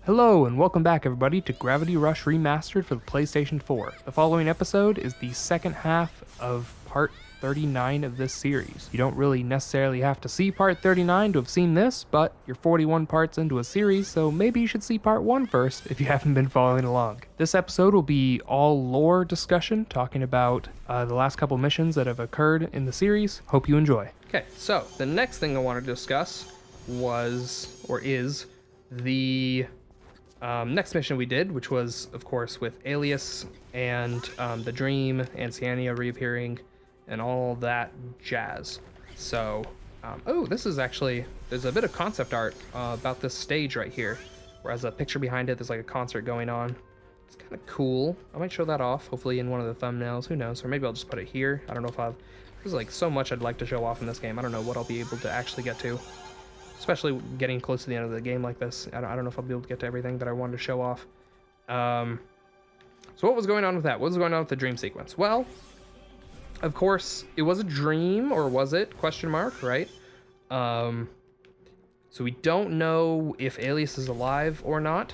Hello and welcome back everybody to Gravity Rush Remastered for the PlayStation 4. The following episode is the second half of part 39 of this series. You don't really necessarily have to see part 39 to have seen this, but you're 41 parts into a series, so maybe you should see part 1 first if you haven't been following along. This episode will be all lore discussion, talking about the last couple missions that have occurred in the series. Hope you enjoy. Okay, so the next thing I wanted to discuss is the next mission we did, which was, of course, with Alias and the Dream and Ciania reappearing and all that jazz. So, this is actually, there's a bit of concept art about this stage right here, whereas a picture behind it, there's like a concert going on. It's kind of cool. I might show that off, hopefully in one of the thumbnails, who knows, or maybe I'll just put it here. I don't know if there's like so much I'd like to show off in this game. I don't know what I'll be able to actually get to. Especially getting close to the end of the game like this. I don't know if I'll be able to get to everything that I wanted to show off. So what was going on with that? What was going on with the dream sequence? Well, of course, it was a dream, or was it? Question mark, right? So we don't know if Alias is alive or not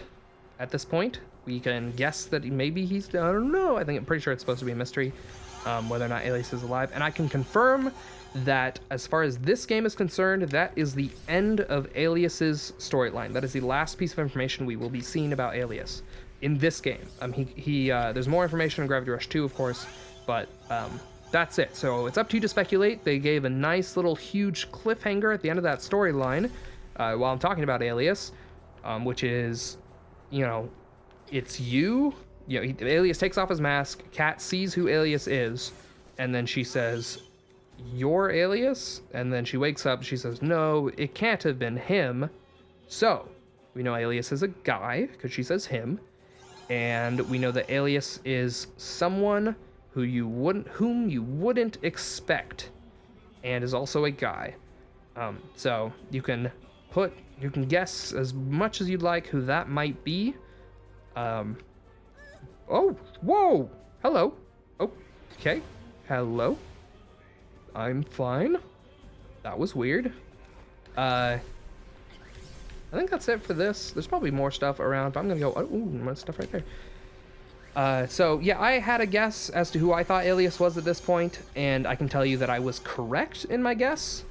at this point. We can guess that maybe he's, I don't know. I'm pretty sure it's supposed to be a mystery whether or not Alias is alive. And I can confirm that as far as this game is concerned, that is the end of Alias's storyline. That is the last piece of information we will be seeing about Alias in this game. There's more information in Gravity Rush 2, of course, but that's it. So it's up to you to speculate. They gave a nice little huge cliffhanger at the end of that storyline while I'm talking about Alias, which is, it's you. Alias takes off his mask, Kat sees who Alias is, and then she says, "You're Alias?" And then she wakes up, she says, "No, it can't have been him." So we know Alias is a guy because she says him, and we know that Alias is someone whom you wouldn't expect, and is also a guy. So you can guess as much as you'd like who that might be. Oh, whoa, hello. Okay, hello. I'm fine. That was weird. I think that's it for this. There's probably more stuff around, but I'm gonna go, more stuff right there. So yeah, I had a guess as to who I thought Alias was at this point, and I can tell you that I was correct in my guess.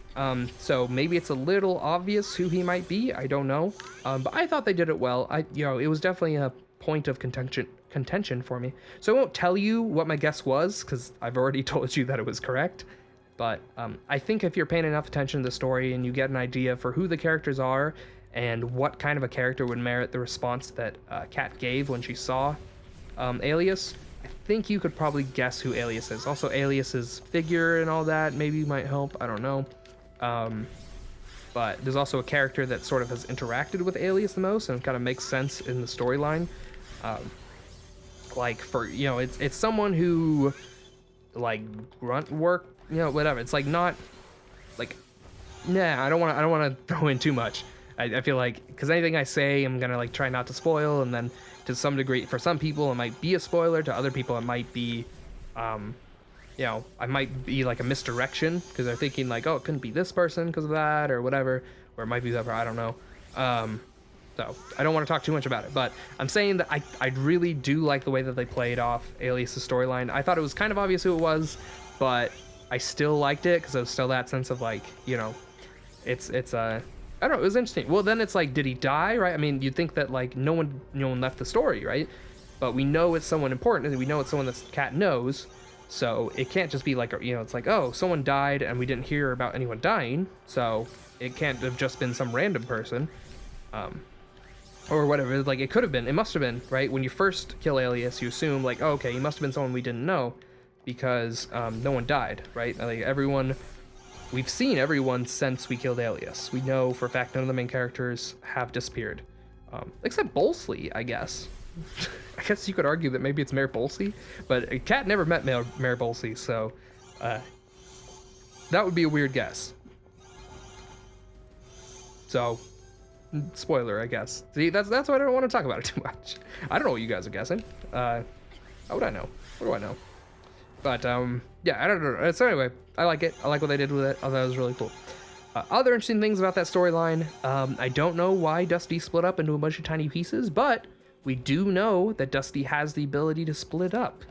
So maybe it's a little obvious who he might be, I don't know. But I thought they did it well. It was definitely a point of contention for me. So I won't tell you what my guess was, because I've already told you that it was correct. But I think if you're paying enough attention to the story and you get an idea for who the characters are and what kind of a character would merit the response that Kat gave when she saw Alias, I think you could probably guess who Alias is. Also, Alias's figure and all that maybe might help. I don't know. But there's also a character that sort of has interacted with Alias the most and kind of makes sense in the storyline. It's someone who, like, grunt work, whatever. It's like not, like, I don't want to throw in too much. I feel like, because anything I say, I'm gonna like try not to spoil, and then to some degree, for some people, it might be a spoiler. To other people, it might be, I might be like a misdirection because they're thinking like, oh, it couldn't be this person because of that or whatever, or it might be that, I don't know. So I don't want to talk too much about it, but I'm saying that I really do like the way that they played off Alias's storyline. I thought it was kind of obvious who it was, but I still liked it because it was still that sense of like, it's I don't know, it was interesting. Well, then it's like, did he die, right? I mean, you'd think that like no one left the story, right? But we know it's someone important, and we know it's someone that Kat knows, so it can't just be like, it's like, oh, someone died and we didn't hear about anyone dying, so it can't have just been some random person. Or whatever, like it could have been, it must have been, right? When you first kill Alias, you assume like, oh, okay, he must have been someone we didn't know because no one died, right? Like we've seen everyone since we killed Alias. We know for a fact none of the main characters have disappeared. Except Bolsley, I guess. I guess you could argue that maybe it's Mayor Bolsley, but Kat never met Mayor Bolsley, so that would be a weird guess. So, spoiler, I guess. See, that's why I don't want to talk about it too much. I don't know what you guys are guessing. How would I know? What do I know? But, yeah, I don't know. So anyway, I like it. I like what they did with it. I thought it was really cool. Other interesting things about that storyline, I don't know why Dusty split up into a bunch of tiny pieces, but we do know that Dusty has the ability to split up.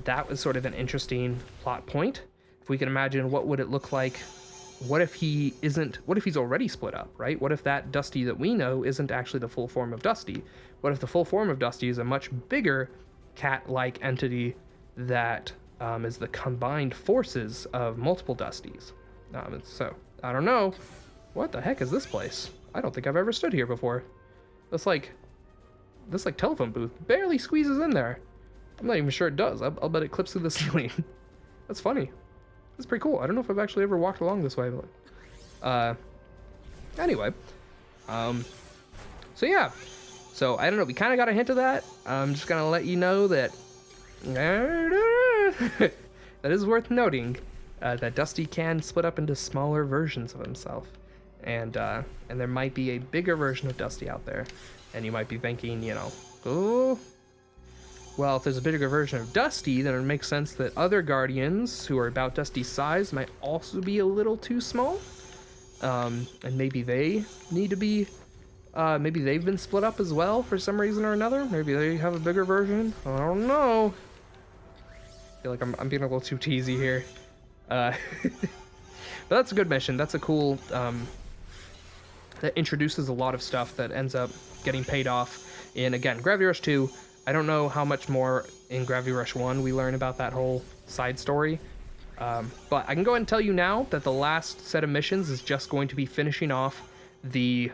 That was sort of an interesting plot point. If we can imagine, what would it look like? What if he isn't? What if he's already split up, right? What if that Dusty that we know isn't actually the full form of Dusty? What if the full form of Dusty is a much bigger cat-like entity that is the combined forces of multiple Dusties? So, I don't know. What the heck is this place? I don't think I've ever stood here before. This telephone booth barely squeezes in there. I'm not even sure it does. I'll bet it clips through the ceiling. That's funny. That's pretty cool. I don't know if I've actually ever walked along this way, but anyway. So yeah. So I don't know, we kind of got a hint of that. I'm just gonna let you know that that is worth noting, that Dusty can split up into smaller versions of himself. And there might be a bigger version of Dusty out there. And you might be thinking, you know, oh, well, if there's a bigger version of Dusty, then it makes sense that other Guardians who are about Dusty's size might also be a little too small. And maybe they need to be, maybe they've been split up as well for some reason or another. Maybe they have a bigger version. I don't know. I feel like I'm being a little too teasy here. But that's a good mission. That's a cool, that introduces a lot of stuff that ends up getting paid off in, again, Gravity Rush 2. I don't know how much more in Gravity Rush 1 we learn about that whole side story. But I can go ahead and tell you now that the last set of missions is just going to be finishing off the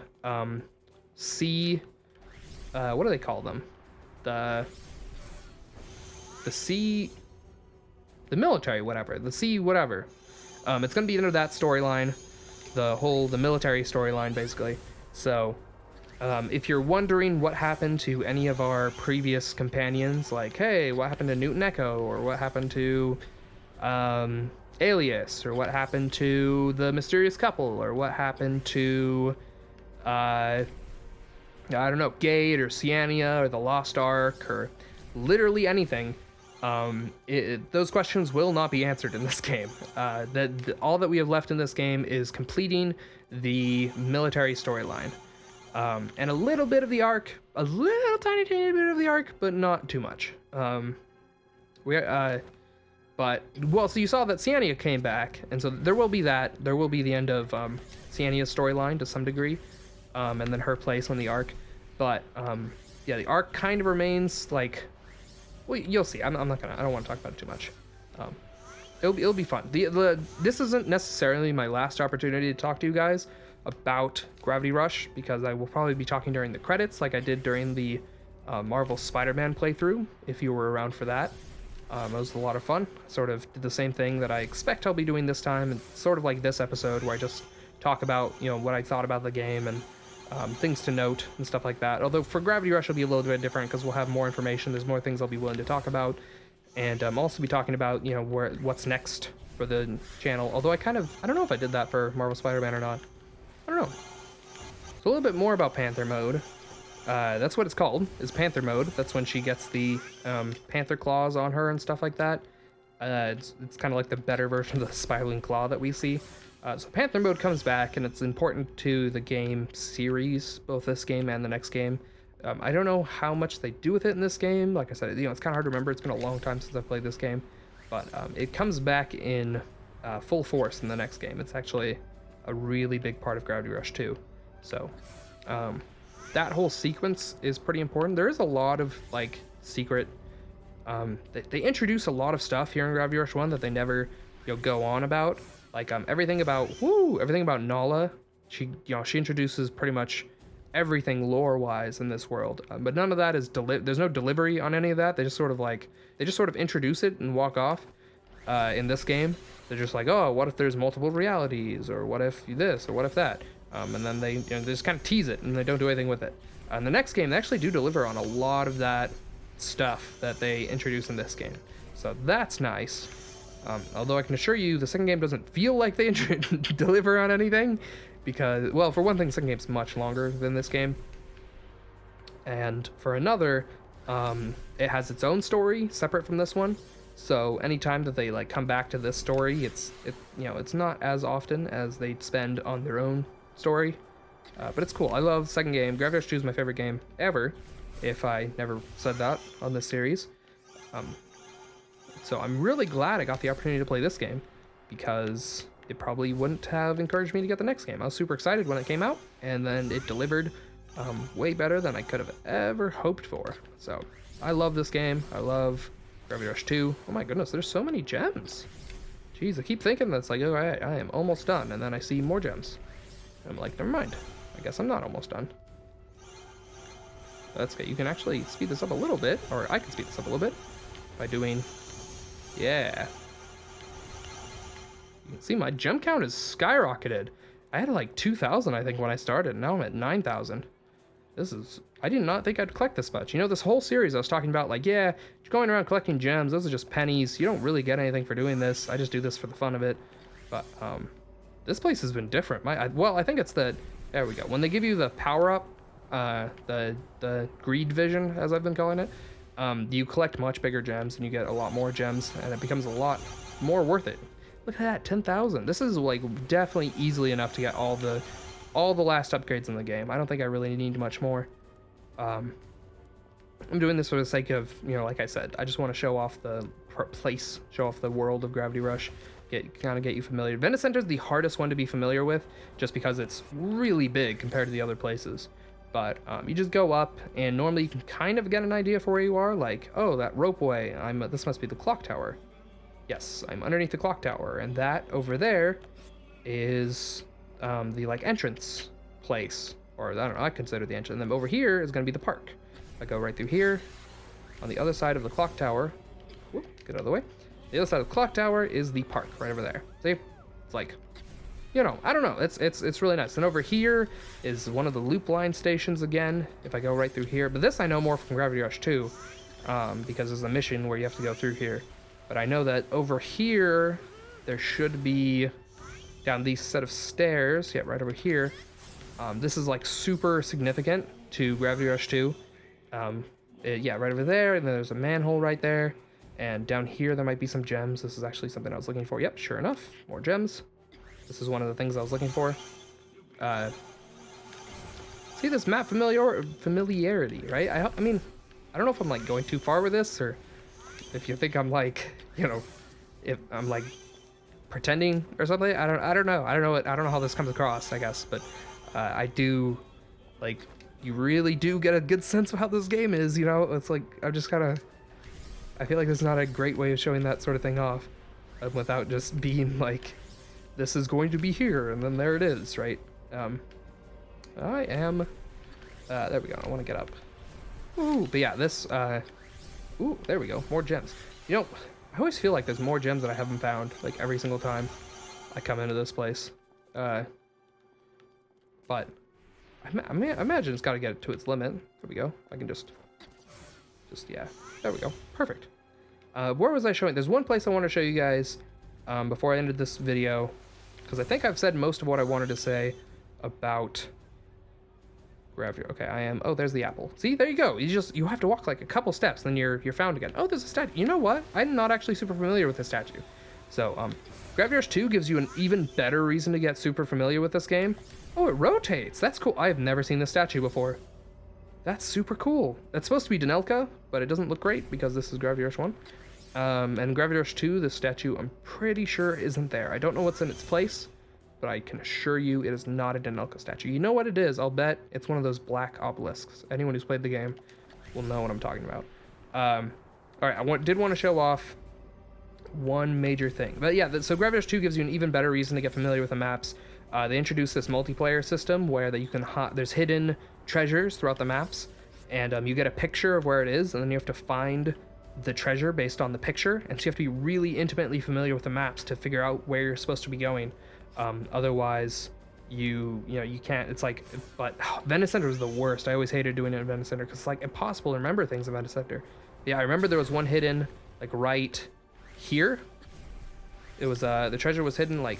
sea, what do they call them? The sea, the military, whatever, the sea, whatever. It's going to be the end of that storyline, the military storyline, basically. So, if you're wondering what happened to any of our previous companions, like, hey, what happened to Newton Echo, or what happened to Alias, or what happened to the mysterious couple, or what happened to, I don't know, Gate, or Cyania, or the Lost Ark, or literally anything, those questions will not be answered in this game. All that we have left in this game is completing the military storyline. And a little bit of the arc, a little tiny bit of the arc, but not too much. So you saw that Cyania came back, and so there will be that. There will be the end of Cyania's storyline to some degree, and then her place on the arc. But yeah, the arc kind of remains like. Well, you'll see. I don't want to talk about it too much. It'll be fun. This isn't necessarily my last opportunity to talk to you guys about Gravity Rush, because I will probably be talking during the credits like I did during the Marvel Spider-Man playthrough, if you were around for that. It was a lot of fun. Sort of did the same thing that I expect I'll be doing this time, and sort of like this episode where I just talk about, you know, what I thought about the game and things to note and stuff like that. Although for Gravity Rush it'll be a little bit different because we'll have more information. There's more things I'll be willing to talk about, and also be talking about, you know, what's next for the channel. Although I don't know if I did that for Marvel Spider-Man or not. I don't know. So a little bit more about Panther mode. That's what it's called, is Panther mode. That's when she gets the Panther claws on her and stuff like that. It's kind of like the better version of the spiraling claw that we see. So Panther mode comes back, and it's important to the game series, both this game and the next game. I don't know how much they do with it in this game. Like I said, you know, it's kind of hard to remember. It's been a long time since I've played this game. But it comes back in full force in the next game. It's actually a really big part of Gravity Rush 2. So that whole sequence is pretty important. There is a lot of like secret, they introduce a lot of stuff here in Gravity Rush 1 that they never, you know, go on about. Like everything about Nala. She introduces pretty much everything lore-wise in this world, but none of that is there's no delivery on any of that. They just sort of introduce it and walk off. In this game, they're just like, oh, what if there's multiple realities, or what if this, or what if that, and then they just kind of tease it and they don't do anything with it. In the next game, they actually do deliver on a lot of that stuff that they introduce in this game, so that's nice. Although I can assure you, the second game doesn't feel like they deliver on anything, because, well, for one thing, the second game's much longer than this game, and for another, it has its own story separate from this one. So anytime that they like come back to this story, it's not as often as they spend on their own story, but it's cool. I love the second game. Gravity Rush 2 is my favorite game ever, if I never said that on this series. So I'm really glad I got the opportunity to play this game, because it probably wouldn't have encouraged me to get the next game. I was super excited when it came out, and then it delivered way better than I could have ever hoped for. So I love this game. I love Gravity Rush 2. Oh my goodness, there's so many gems. Jeez, I keep thinking that's like, oh, I am almost done, and then I see more gems. I'm like, never mind. I guess I'm not almost done. That's good. You can actually speed this up a little bit, or I can speed this up a little bit by doing, yeah. You can see my gem count is skyrocketed. I had like 2,000, I think, when I started. Now I'm at 9,000. I did not think I'd collect this much. You know, this whole series I was talking about, like, yeah, you're going around collecting gems. Those are just pennies. You don't really get anything for doing this. I just do this for the fun of it. But this place has been different. Well, I think it's there we go. When they give you the power-up, the greed vision, as I've been calling it, you collect much bigger gems, and you get a lot more gems, and it becomes a lot more worth it. Look at that, 10,000. This is like definitely easily enough to get all the last upgrades in the game. I don't think I really need much more. I'm doing this for the sake of, like I said, I just want to show off the place, show off the world of Gravity Rush, kind of get you familiar. Venice Center is the hardest one to be familiar with, just because it's really big compared to the other places. But you just go up, and normally you can kind of get an idea for where you are. Like, oh, that ropeway. This must be the clock tower. Yes, I'm underneath the clock tower, and that over there is the like entrance place, or I don't know, I consider the entrance. And then over here is going to be the park. I go right through here. On the other side of the clock tower, whoop, get out of the way. The other side of the clock tower is the park right over there. See, it's like, I don't know. It's really nice. And over here is one of the loop line stations again. If I go right through here, but this I know more from Gravity Rush 2, because there's a mission where you have to go through here. But I know that over here there should be down these set of stairs. Yeah, right over here. This is like super significant to Gravity Rush 2. Yeah, right over there, and then there's a manhole right there. And down here there might be some gems. This is actually something I was looking for. Yep, sure enough, more gems. This is one of the things I was looking for. See this map familiarity, right? I mean, I don't know if I'm like going too far with this, or if you think I'm like, if I'm like pretending or something. I don't know. I don't know how this comes across, I guess, but I do, like, you really do get a good sense of how this game is, It's like, I feel like there's not a great way of showing that sort of thing off without just being like, this is going to be here, and then there it is, right? I am, there we go, I want to get up. Ooh, but yeah, this, ooh, there we go, more gems. I always feel like there's more gems that I haven't found, like, every single time I come into this place. But I imagine it's got to get to its limit. There we go. I can just, yeah, there we go. Perfect. Where was I showing? There's one place I want to show you guys before I ended this video, because I think I've said most of what I wanted to say about Gravity. Okay, oh, there's the apple. See, there you go. You have to walk like a couple steps, then you're found again. Oh, there's a statue. You know what? I'm not actually super familiar with this statue. So, Gravity Rush 2 gives you an even better reason to get super familiar with this game. Oh, it rotates. That's cool. I have never seen this statue before. That's super cool. That's supposed to be Danelka, but it doesn't look great because this is Gravity Rush 1. And Gravity Rush 2, the statue, I'm pretty sure isn't there. I don't know what's in its place, but I can assure you it is not a Danelka statue. You know what it is? I'll bet it's one of those black obelisks. Anyone who's played the game will know what I'm talking about. All right, I did want to show off one major thing. But yeah, so Gravity Rush 2 gives you an even better reason to get familiar with the maps. They introduced this multiplayer system where that you can there's hidden treasures throughout the maps, and you get a picture of where it is, and then you have to find the treasure based on the picture, and so you have to be really intimately familiar with the maps to figure out where you're supposed to be going. Otherwise, you can't. It's like, but Venice Center was the worst. I always hated doing it in Venice Center because it's like impossible to remember things in Venice Center. Yeah, I remember there was one hidden like right here. It was the treasure was hidden like.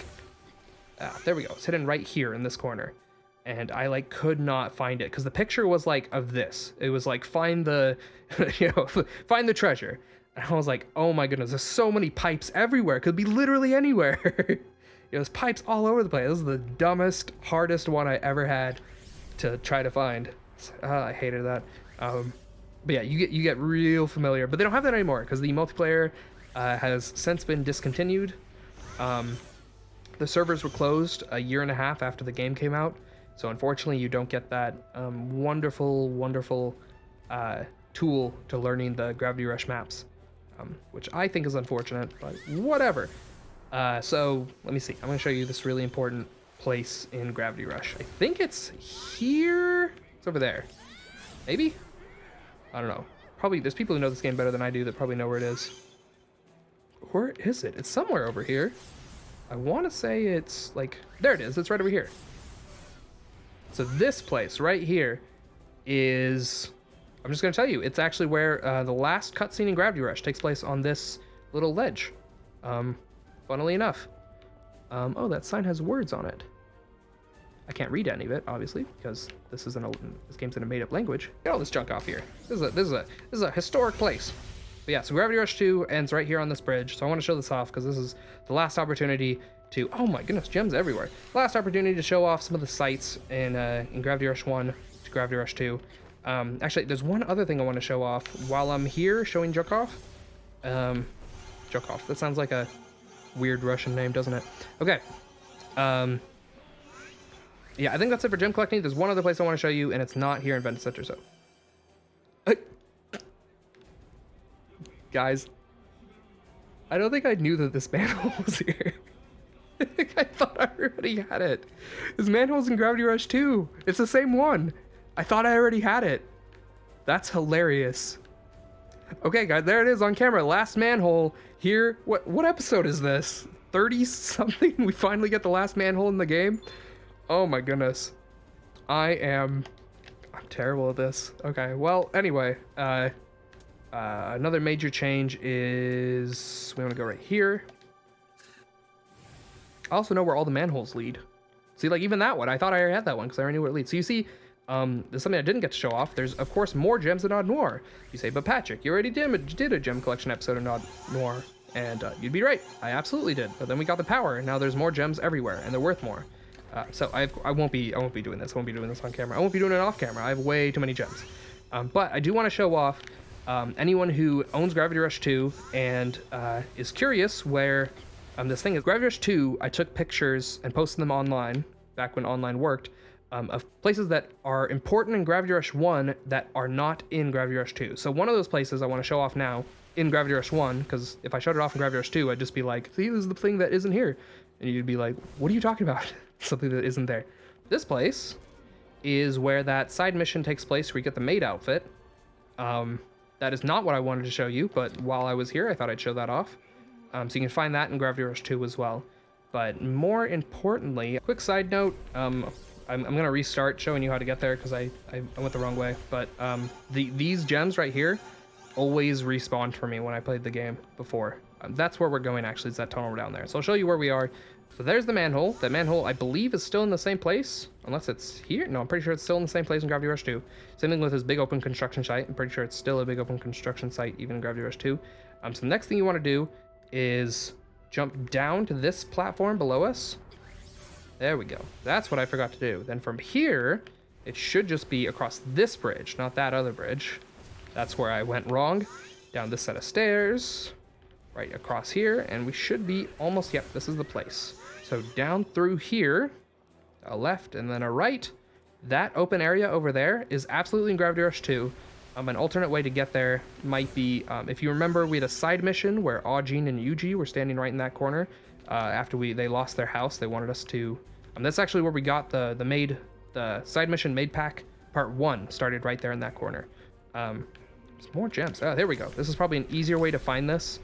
There we go. It's hidden right here in this corner, and I like could not find it because the picture was like of this. It was like find the, find the treasure, And I was like, oh my goodness, there's so many pipes everywhere. It could be literally anywhere. There's pipes all over the place. This is the dumbest, hardest one I ever had to try to find. I hated that. But yeah, you get real familiar. But they don't have that anymore because the multiplayer has since been discontinued. The servers were closed a year and a half after the game came out. So unfortunately, you don't get that wonderful tool to learning the Gravity Rush maps, which I think is unfortunate, but whatever. So let me see. I'm going to show you this really important place in Gravity Rush. I think it's here. It's over there. Maybe? I don't know. Probably there's people who know this game better than I do that probably know where it is. Where is it? It's somewhere over here. I want to say it's like, there it is. It's right over here. So this place right here is, I'm just going to tell you, it's actually where the last cutscene in Gravity Rush takes place on this little ledge. Funnily enough. Oh, that sign has words on it. I can't read any of it, obviously, because this game's in a made-up language. Get all this junk off here. This is a historic place. But yeah, so Gravity Rush 2 ends right here on this bridge. So I want to show this off because this is the last opportunity to, oh my goodness, gems everywhere. Last opportunity to show off some of the sights in Gravity Rush 1 to Gravity Rush 2. Actually, there's one other thing I want to show off while I'm here showing junk off. Junk off. That sounds like a weird Russian name, doesn't it? Okay. Yeah, I think that's it for gem collecting. There's one other place I want to show you, and it's not here in Venice Center, so. Guys, I don't think I knew that this manhole was here. I thought I already had it. This manhole's in Gravity Rush 2. It's the same one. I thought I already had it. That's hilarious. Okay, guys, there it is on camera. Last manhole here. What episode is this? 30-something? We finally get the last manhole in the game? Oh my goodness. I'm terrible at this. Okay, well, anyway, another major change is we want to go right here. I also know where all the manholes lead. See, like even that one, I thought I already had that one because I already knew where it leads. So you see, there's something I didn't get to show off. There's, of course, more gems in Odd Noir. You say, but Patrick, you already did a gem collection episode in Odd Noir. And you'd be right. I absolutely did. But then we got the power, and now there's more gems everywhere, and they're worth more. So I won't be doing this. I won't be doing this on camera. I won't be doing it off camera. I have way too many gems. But I do want to show off anyone who owns Gravity Rush 2 and is curious where this thing is. Gravity Rush 2, I took pictures and posted them online back when online worked of places that are important in Gravity Rush 1 that are not in Gravity Rush 2. So one of those places I want to show off now in Gravity Rush 1, because if I showed it off in Gravity Rush 2, I'd just be like, see, this is the thing that isn't here. And you'd be like, what are you talking about? Something that isn't there. This place is where that side mission takes place, where you get the maid outfit. That is not what I wanted to show you, but while I was here, I thought I'd show that off. So you can find that in Gravity Rush 2 as well. But more importantly, a quick side note, I'm going to restart showing you how to get there because I went the wrong way. But these gems right here always respawned for me when I played the game before. That's where we're going, actually. It's that tunnel down there. So I'll show you where we are. So there's the manhole. That manhole, I believe, is still in the same place. Unless it's here. No, I'm pretty sure it's still in the same place in Gravity Rush 2. Same thing with this big open construction site. I'm pretty sure it's still a big open construction site, even in Gravity Rush 2. So the next thing you want to do is jump down to this platform below us. There we go. That's what I forgot to do. Then from here, it should just be across this bridge, not that other bridge. That's where I went wrong. Down this set of stairs, right across here, and we should be almost, yep, this is the place. So down through here, a left and then a right. That open area over there is absolutely in Gravity Rush 2. An alternate way to get there might be, if you remember, we had a side mission where Aujin and Yuji were standing right in that corner. After they lost their house, they wanted us to, that's actually where we got the side mission maid pack part 1 started right there in that corner. There's more gems. Oh, there we go. This is probably an easier way to find this,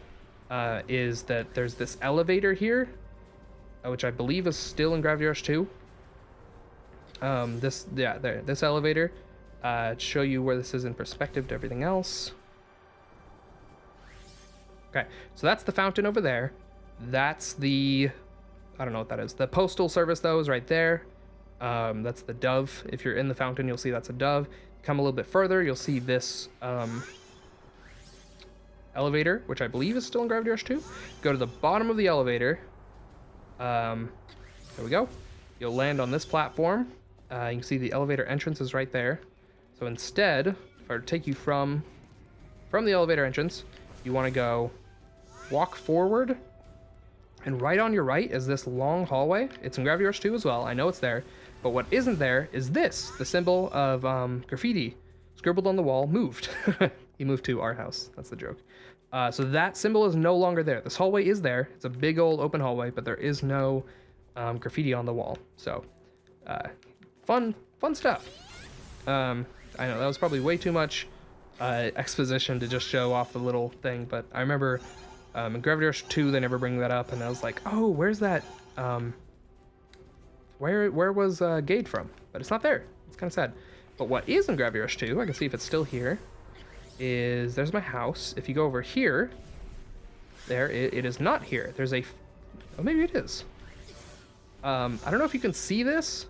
is that there's this elevator here, which I believe is still in Gravity Rush 2. This elevator, to show you where this is in perspective to everything else. Okay, so that's the fountain over there. That's the, I don't know what that is. The postal service, though, is right there. That's the dove. If you're in the fountain, you'll see that's a dove. Come a little bit further, you'll see this elevator, which I believe is still in Gravity Rush 2. Go to the bottom of the elevator. There we go. You'll land on this platform. You can see the elevator entrance is right there. So instead, if I were to take you from the elevator entrance, you want to go walk forward, and right on your right is this long hallway. It's in Gravity Rush 2 as well. I know it's there, but what isn't there is this, the symbol of graffiti scribbled on the wall, moved. He moved to our house. That's the joke. So that symbol is no longer there. This hallway is there. It's a big old open hallway, but there is no graffiti on the wall. So fun stuff. I know that was probably way too much exposition to just show off the little thing, but I remember in Gravity Rush 2 they never bring that up, and I was like, oh, where's that? Where was Gade from? But it's not there. It's kind of sad. But what is in Gravity Rush 2, I can see if it's still here, is there's my house. If you go over here, there it is not here. There's a, oh, maybe it is. I don't know if you can see this,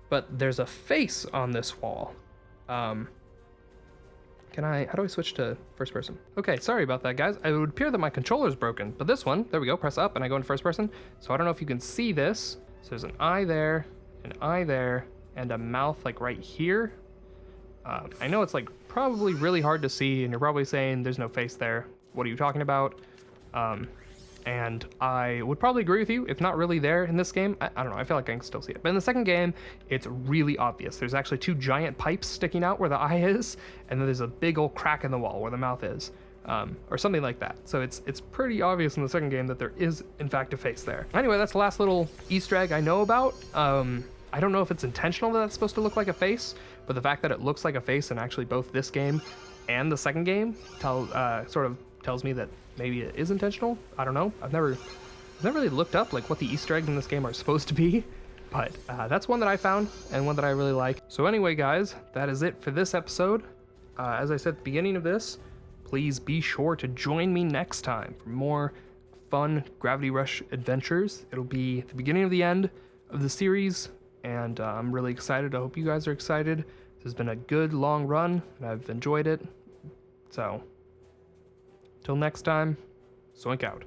but there's a face on this wall. How do I switch to first person? Okay, sorry about that, guys. It would appear that my controller's broken, but this one, there we go, press up and I go into first person. So I don't know if you can see this. So there's an eye there, and a mouth like right here. I know it's like probably really hard to see, and you're probably saying there's no face there. What are you talking about? And I would probably agree with you. It's not really there in this game. I don't know, I feel like I can still see it. But in the second game, it's really obvious. There's actually two giant pipes sticking out where the eye is, and then there's a big old crack in the wall where the mouth is, or something like that. So it's pretty obvious in the second game that there is, in fact, a face there. Anyway, that's the last little Easter egg I know about. I don't know if it's intentional that that's supposed to look like a face, but the fact that it looks like a face in actually both this game and the second game sort of tells me that maybe it is intentional. I don't know. I've never really looked up like what the Easter eggs in this game are supposed to be, but that's one that I found and one that I really like. So anyway, guys, that is it for this episode. As I said at the beginning of this, please be sure to join me next time for more fun Gravity Rush adventures. It'll be the beginning of the end of the series, and I'm really excited. I hope you guys are excited. This has been a good long run, and I've enjoyed it. So, till next time, Zoink out.